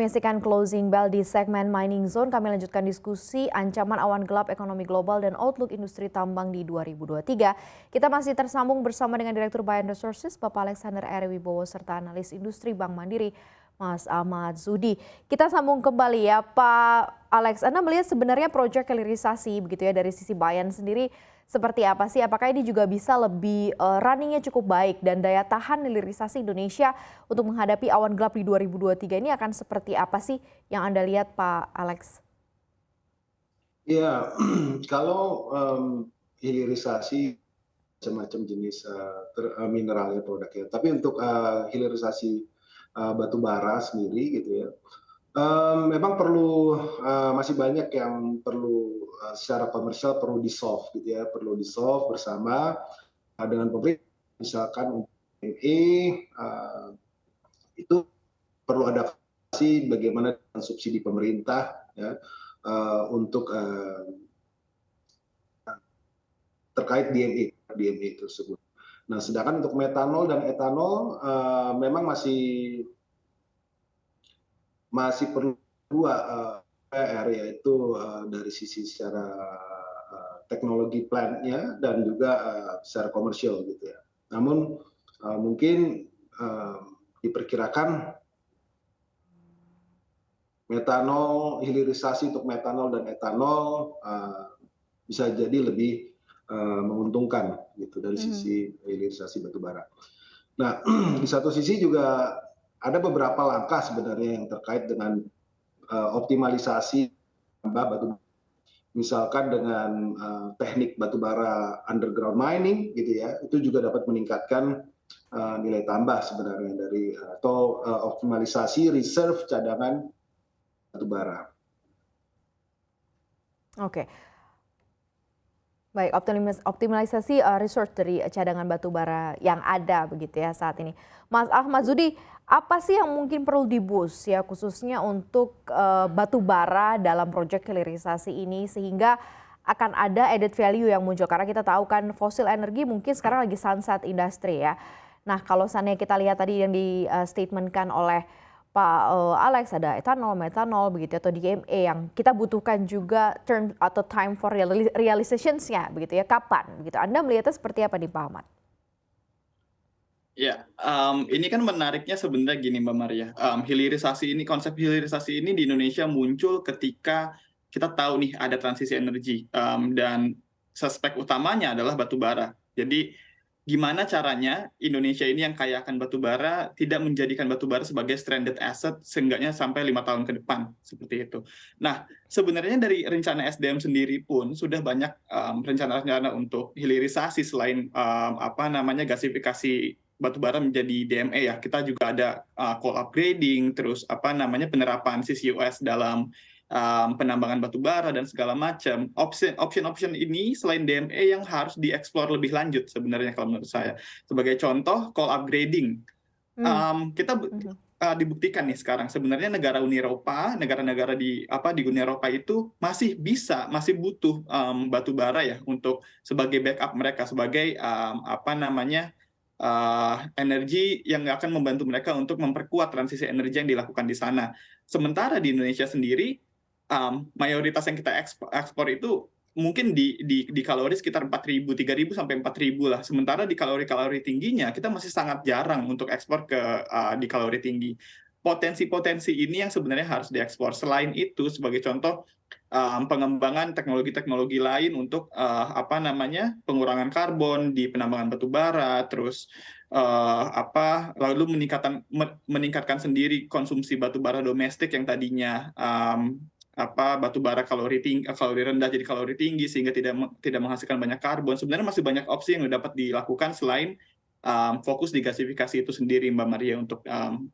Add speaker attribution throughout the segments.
Speaker 1: menyaksikan Closing Bell di segmen Mining Zone. Kami lanjutkan diskusi ancaman awan gelap ekonomi global dan outlook industri tambang di 2023. Kita masih tersambung bersama dengan Direktur Bayan Resources, Bapak Alexander R. Wibowo, serta analis industri Bank Mandiri, Mas Ahmad Zudi. Kita sambung kembali ya Pak Alex. Anda melihat sebenarnya proyek hilirisasi begitu ya dari sisi Bayan sendiri seperti apa sih? Apakah ini juga bisa lebih runningnya cukup baik dan daya tahan hilirisasi Indonesia untuk menghadapi awan gelap di 2023 ini akan seperti apa sih yang Anda lihat Pak Alex?
Speaker 2: Ya, kalau hilirisasi macam-macam jenis mineral ya produknya. Tapi untuk hilirisasi batu bara sendiri gitu ya, memang perlu masih banyak yang perlu secara komersial perlu di-solve gitu ya, perlu di-solve bersama dengan pemerintah. Misalkan untuk DME itu perlu adaptasi bagaimana dengan subsidi pemerintah ya, untuk terkait DME tersebut. Nah, sedangkan untuk metanol dan etanol memang masih perlu dua PR, yaitu dari sisi secara teknologi plant-nya dan juga secara komersial gitu ya. Namun mungkin diperkirakan metanol, hilirisasi untuk metanol dan etanol bisa jadi lebih menguntungkan gitu dari sisi hilirisasi batubara. Nah, di satu sisi juga ada beberapa langkah sebenarnya yang terkait dengan optimalisasi batubara. Misalkan dengan teknik batubara underground mining gitu ya, itu juga dapat meningkatkan nilai tambah sebenarnya dari atau optimalisasi reserve cadangan batubara.
Speaker 1: Oke. Baik, optimalisasi resource dari cadangan batu bara yang ada begitu ya saat ini. Mas Ahmad Zudi, apa sih yang mungkin perlu di-boost ya khususnya untuk batu bara dalam proyek hilirisasi ini sehingga akan ada added value yang muncul karena kita tahu kan fosil energi mungkin sekarang lagi sunset industry ya. Nah, kalau seandainya kita lihat tadi yang di statementkan oleh Pak Alex, ada etanol, metanol begitu atau DME yang kita butuhkan juga term atau time for realization-nya begitu ya, kapan begitu. Anda melihatnya seperti apa nih Pak Ahmad?
Speaker 3: Ya, ini kan menariknya sebenarnya gini Mbak Maria, hilirisasi ini, konsep hilirisasi ini di Indonesia muncul ketika kita tahu nih ada transisi energi, dan suspek utamanya adalah batu bara. Jadi gimana caranya Indonesia ini yang kaya akan batu bara tidak menjadikan batu bara sebagai stranded asset seenggaknya sampai 5 tahun ke depan, seperti itu. Nah, sebenarnya dari rencana SDM sendiri pun sudah banyak rencana-rencana untuk hilirisasi selain gasifikasi batu bara menjadi DME ya. Kita juga ada coal upgrading, terus penerapan CCUS dalam penambangan batu bara dan segala macam. Option ini selain DME yang harus dieksplor lebih lanjut sebenarnya kalau menurut saya. Sebagai contoh, coal upgrading. Kita dibuktikan nih sekarang sebenarnya negara Uni Eropa, negara-negara di Uni Eropa itu masih butuh batu bara ya untuk sebagai backup mereka, sebagai energi yang akan membantu mereka untuk memperkuat transisi energi yang dilakukan di sana. Sementara di Indonesia sendiri, mayoritas yang kita ekspor itu mungkin di kalori sekitar 4.000, 3.000 sampai 4.000 lah. Sementara di kalori-kalori tingginya kita masih sangat jarang untuk ekspor di kalori tinggi. Potensi-potensi ini yang sebenarnya harus diekspor. Selain itu, sebagai contoh, pengembangan teknologi-teknologi lain untuk pengurangan karbon di penambangan batu bara, terus lalu meningkatkan sendiri konsumsi batu bara domestik yang tadinya batu bara kalori rendah jadi kalori tinggi sehingga tidak menghasilkan banyak karbon. Sebenarnya masih banyak opsi yang dapat dilakukan selain fokus di gasifikasi itu sendiri Mbak Maria untuk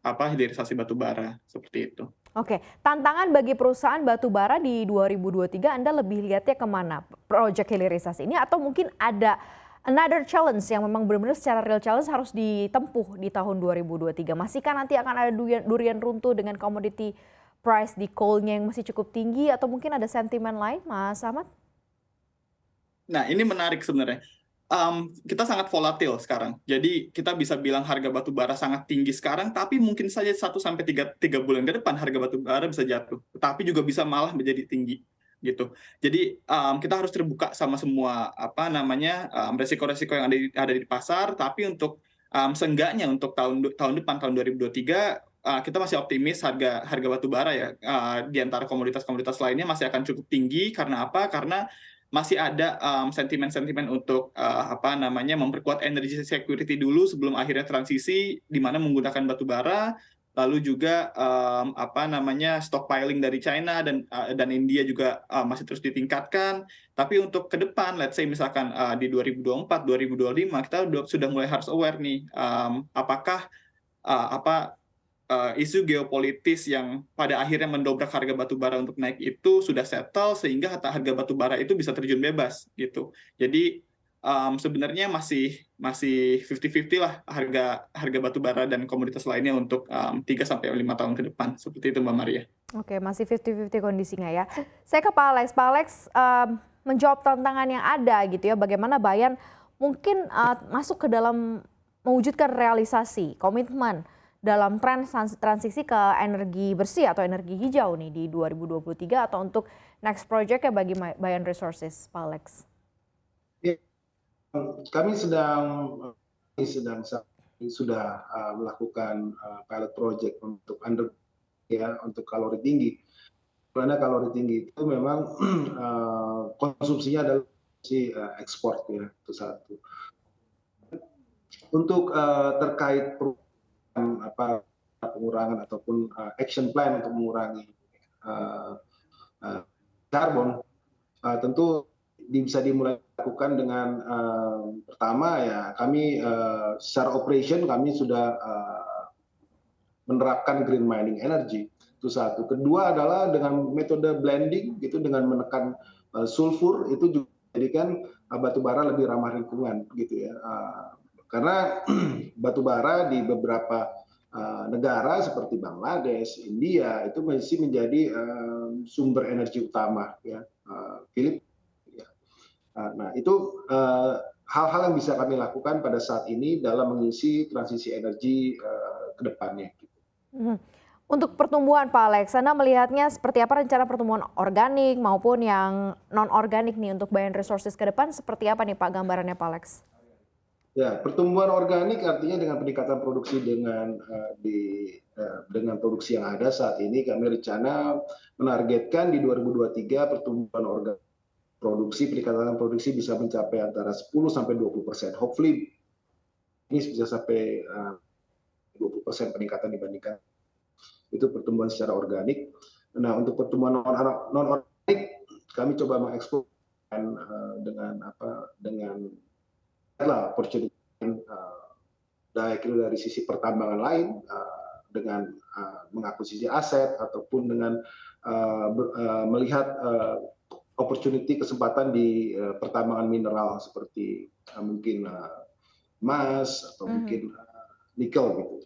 Speaker 3: hilirisasi batu bara seperti itu.
Speaker 1: Oke, tantangan bagi perusahaan batu bara di 2023 Anda lebih lihatnya kemana? Proyek hilirisasi ini atau mungkin ada another challenge yang memang benar-benar secara real challenge harus ditempuh di tahun 2023? Masihkah nanti akan ada durian runtuh dengan komoditi price di coal-nya yang masih cukup tinggi atau mungkin ada sentimen lain, Mas Ahmad?
Speaker 3: Nah, ini menarik sebenarnya. kita sangat volatil sekarang. Jadi kita bisa bilang harga batu bara sangat tinggi sekarang, tapi mungkin saja 1 sampai 3 bulan ke depan harga batu bara bisa jatuh. Tapi juga bisa malah menjadi tinggi gitu. Jadi kita harus terbuka sama semua resiko-resiko yang ada di pasar. Tapi untuk seenggaknya untuk tahun depan tahun 2023 kita masih optimis harga batu bara ya di antara komoditas-komoditas lainnya masih akan cukup tinggi. Karena apa? Karena masih ada sentimen-sentimen untuk memperkuat energy security dulu sebelum akhirnya transisi di mana menggunakan batu bara, lalu juga stockpiling dari China dan India juga masih terus ditingkatkan. Tapi untuk ke depan, let's say misalkan di 2024, 2025 kita sudah mulai harus aware nih apakah isu geopolitis yang pada akhirnya mendobrak harga batu bara untuk naik itu sudah settle sehingga harga batu bara itu bisa terjun bebas gitu. Jadi sebenarnya masih 50-50 lah harga batu bara dan komoditas lainnya untuk 3-5 tahun ke depan. Seperti itu Mbak Maria.
Speaker 1: Oke, masih 50-50 kondisinya ya. Saya ke Pak Alex. Pak Alex menjawab tantangan yang ada gitu ya. Bagaimana Bayan mungkin masuk ke dalam mewujudkan realisasi komitmen dalam tren transisi ke energi bersih atau energi hijau nih di 2023 atau untuk next project ya bagi Bayan Resources, Pak Alex?
Speaker 2: Ya, kami sudah melakukan pilot project untuk untuk kalori tinggi. Karena kalori tinggi itu memang konsumsinya adalah ekspor ya, itu satu. Untuk terkait pengurangan ataupun action plan untuk mengurangi karbon, tentu bisa dimulai lakukan dengan pertama ya kami secara operation kami sudah menerapkan green mining energy, itu satu. Kedua adalah dengan metode blending gitu, dengan menekan sulfur itu juga menjadikan batu bara lebih ramah lingkungan gitu ya. Karena batu bara di beberapa negara seperti Bangladesh, India itu masih menjadi sumber energi utama ya. Filipina. Ya. Nah itu hal-hal yang bisa kami lakukan pada saat ini dalam mengisi transisi energi ke depannya.
Speaker 1: Untuk pertumbuhan Pak Alex, Anda melihatnya seperti apa rencana pertumbuhan organik maupun yang non-organik nih untuk Bayan Resources ke depan seperti apa nih Pak gambarannya Pak Alex?
Speaker 2: Ya, pertumbuhan organik artinya dengan peningkatan produksi dengan produksi yang ada saat ini kami rencana menargetkan di 2023 pertumbuhan organik peningkatan produksi bisa mencapai antara 10-20%. Hopefully ini bisa sampai 20% peningkatan dibandingkan itu pertumbuhan secara organik. Nah, untuk pertumbuhan non-organik kami coba mengekspor dengan opportunity dari sisi pertambangan lain dengan mengakuisisi aset ataupun dengan melihat opportunity kesempatan di pertambangan mineral seperti mungkin emas atau mungkin nikel gitu.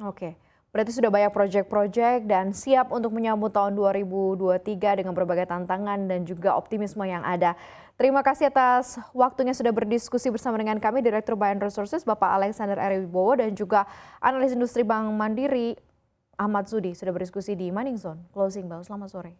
Speaker 1: Oke. Berarti sudah banyak proyek-proyek dan siap untuk menyambut tahun 2023 dengan berbagai tantangan dan juga optimisme yang ada. Terima kasih atas waktunya sudah berdiskusi bersama dengan kami, Direktur Bayan Resources, Bapak Alexander R. Wibowo, dan juga analis industri Bank Mandiri, Ahmad Zudi, sudah berdiskusi di Morning Zone. Closing Bell, selamat sore.